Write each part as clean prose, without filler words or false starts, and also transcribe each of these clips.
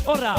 Ora.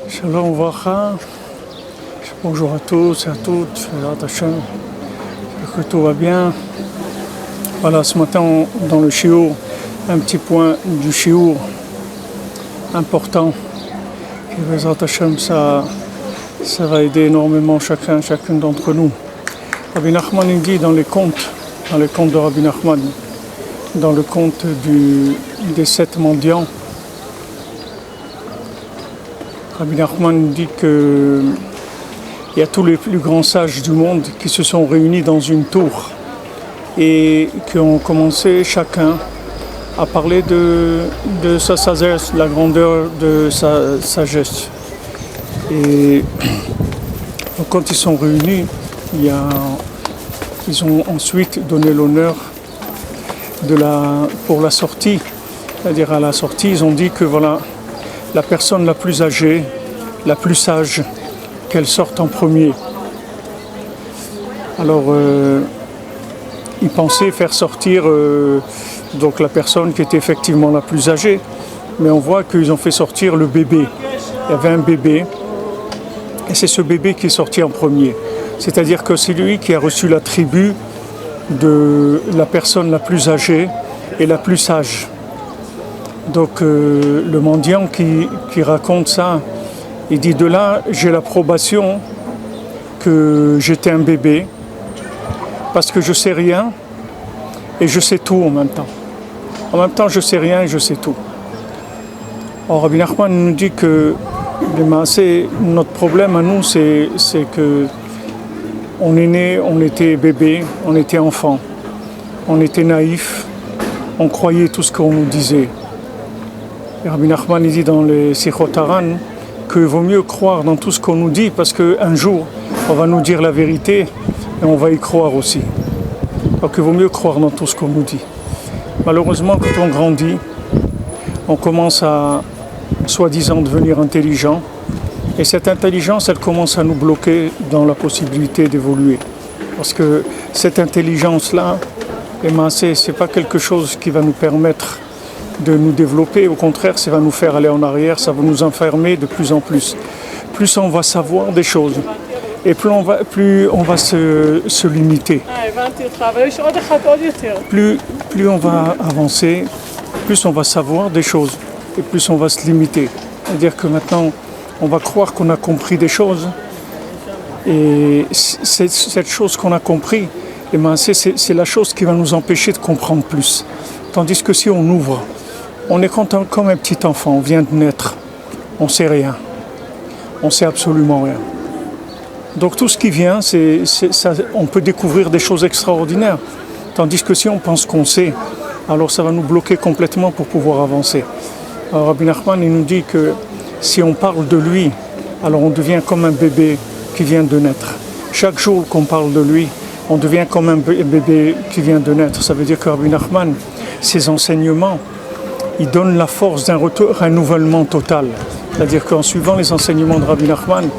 Shalom Vracha, bonjour à tous et à toutes, j'espère que tout va bien. Voilà, ce matin dans le shiur, un petit point du shiur important. Et Bezrat Hashem, ça va aider énormément chacune d'entre nous. Rabbi Nachman il dit dans les contes de Rabbi Nachman, dans le conte des 7 mendiants, Rabbi Nachman dit qu'il y a tous les plus grands sages du monde qui se sont réunis dans une tour et qui ont commencé chacun à parler de sa sagesse, de la grandeur de sa sagesse. Et quand ils sont réunis, ils ont ensuite donné l'honneur pour la sortie. C'est-à-dire à la sortie, ils ont dit que voilà, la personne la plus âgée, la plus sage, qu'elle sorte en premier. Alors, ils pensaient faire sortir donc la personne qui était effectivement la plus âgée, mais on voit qu'ils ont fait sortir le bébé. Il y avait un bébé, et c'est ce bébé qui est sorti en premier. C'est-à-dire que c'est lui qui a reçu l'attribut de la personne la plus âgée et la plus sage. Donc le mendiant qui raconte ça, il dit de là j'ai l'approbation que j'étais un bébé parce que je sais rien et je sais tout en même temps. En même temps je sais rien et je sais tout. Or Rabbi Nachman nous dit que notre problème à nous c'est que on est né, on était bébé, on était enfant, on était naïf, on croyait tout ce qu'on nous disait. Et Rabbi Nachman dit dans les Sichot Haran qu'il vaut mieux croire dans tout ce qu'on nous dit parce qu'un jour on va nous dire la vérité et on va y croire aussi. Donc il vaut mieux croire dans tout ce qu'on nous dit. Malheureusement quand on grandit, on commence à soi-disant devenir intelligent et cette intelligence elle commence à nous bloquer dans la possibilité d'évoluer. Parce que cette intelligence-là, c'est pas quelque chose qui va nous permettre de nous développer, au contraire, ça va nous faire aller en arrière, ça va nous enfermer de plus en plus. Plus on va savoir des choses, et plus on va se limiter. Plus on va avancer, plus on va savoir des choses, et plus on va se limiter. C'est-à-dire que maintenant, on va croire qu'on a compris des choses, et cette chose qu'on a compris, c'est la chose qui va nous empêcher de comprendre plus. Tandis que si on ouvre, on est content comme un petit enfant, on vient de naître, on ne sait rien, on ne sait absolument rien. Donc tout ce qui vient, on peut découvrir des choses extraordinaires. Tandis que si on pense qu'on sait, alors ça va nous bloquer complètement pour pouvoir avancer. Alors Rabbi Nachman il nous dit que si on parle de lui, alors on devient comme un bébé qui vient de naître. Chaque jour qu'on parle de lui, on devient comme un bébé qui vient de naître. Ça veut dire que Rabbi Nachman, ses enseignements, il donne la force d'un renouvellement total. C'est-à-dire qu'en suivant les enseignements de Rabbi Nachman,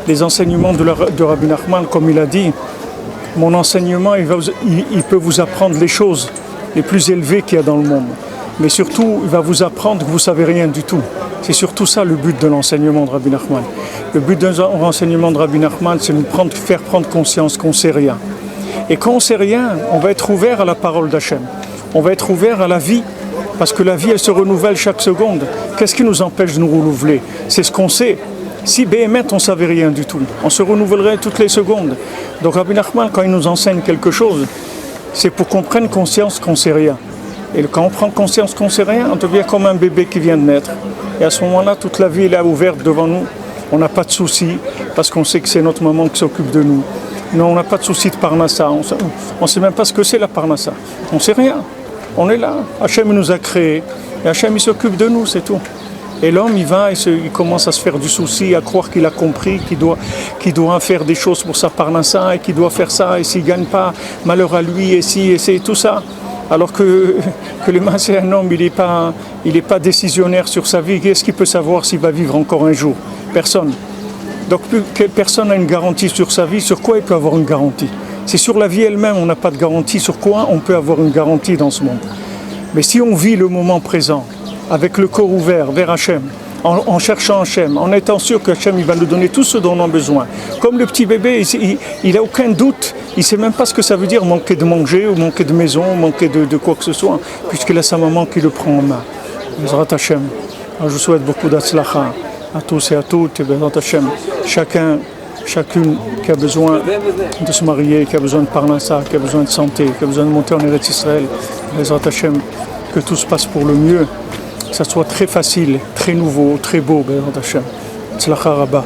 les enseignements de Rabbi Nachman, comme il a dit, Mon enseignement, il peut vous apprendre les choses les plus élevées qu'il y a dans le monde. Mais surtout, il va vous apprendre que vous ne savez rien du tout. C'est surtout ça le but de l'enseignement de Rabbi Nachman. Le but de l'enseignement de Rabbi Nachman, c'est nous faire prendre conscience qu'on ne sait rien. Et quand on ne sait rien, on va être ouvert à la parole d'Hachem. On va être ouvert à la vie, parce que la vie, elle se renouvelle chaque seconde. Qu'est-ce qui nous empêche de nous renouveler? C'est ce qu'on sait. Si Béhémet, on ne savait rien du tout, on se renouvellerait toutes les secondes. Donc Rabbi Nachman, quand il nous enseigne quelque chose, c'est pour qu'on prenne conscience qu'on ne sait rien. Et quand on prend conscience qu'on ne sait rien, on devient comme un bébé qui vient de naître. Et à ce moment-là, toute la vie est là ouverte devant nous. On n'a pas de soucis, parce qu'on sait que c'est notre maman qui s'occupe de nous. Non, on n'a pas de soucis de Parnassa. On ne sait même pas ce que c'est la Parnassa. On ne sait rien. On est là. Hachem nous a créés. Et Hachem, il s'occupe de nous, c'est tout. Et l'homme, il commence à se faire du souci, à croire qu'il a compris, qu'il doit faire des choses pour sa Parnassa, et qu'il doit faire ça, et s'il ne gagne pas, malheur à lui, et si, et c'est tout ça. Alors que le main, c'est un homme, il n'est pas décisionnaire sur sa vie. Qu'est-ce qu'il peut savoir s'il va vivre encore un jour? Personne. Donc personne n'a une garantie sur sa vie. Sur quoi il peut avoir une garantie? C'est sur la vie elle-même, on n'a pas de garantie. Sur quoi on peut avoir une garantie dans ce monde? Mais si on vit le moment présent, avec le corps ouvert vers Hachem, en cherchant Hachem, en étant sûr que Hachem il va nous donner tout ce dont on a besoin. Comme le petit bébé, il n'a aucun doute, il ne sait même pas ce que ça veut dire manquer de manger, ou manquer de maison, ou manquer de quoi que ce soit, puisqu'il a sa maman qui le prend en main. Bezrat Hachem. Alors, je souhaite beaucoup d'Atzlacha à tous et à toutes, et Bezrat Hachem. Chacune qui a besoin de se marier, qui a besoin de Parnassa, qui a besoin de santé, qui a besoin de monter en Eretz Israël, Bezrat Hachem, que tout se passe pour le mieux. Que ça soit très facile, très nouveau, très beau, Bezrat Hachem. Tzlacha Rabba.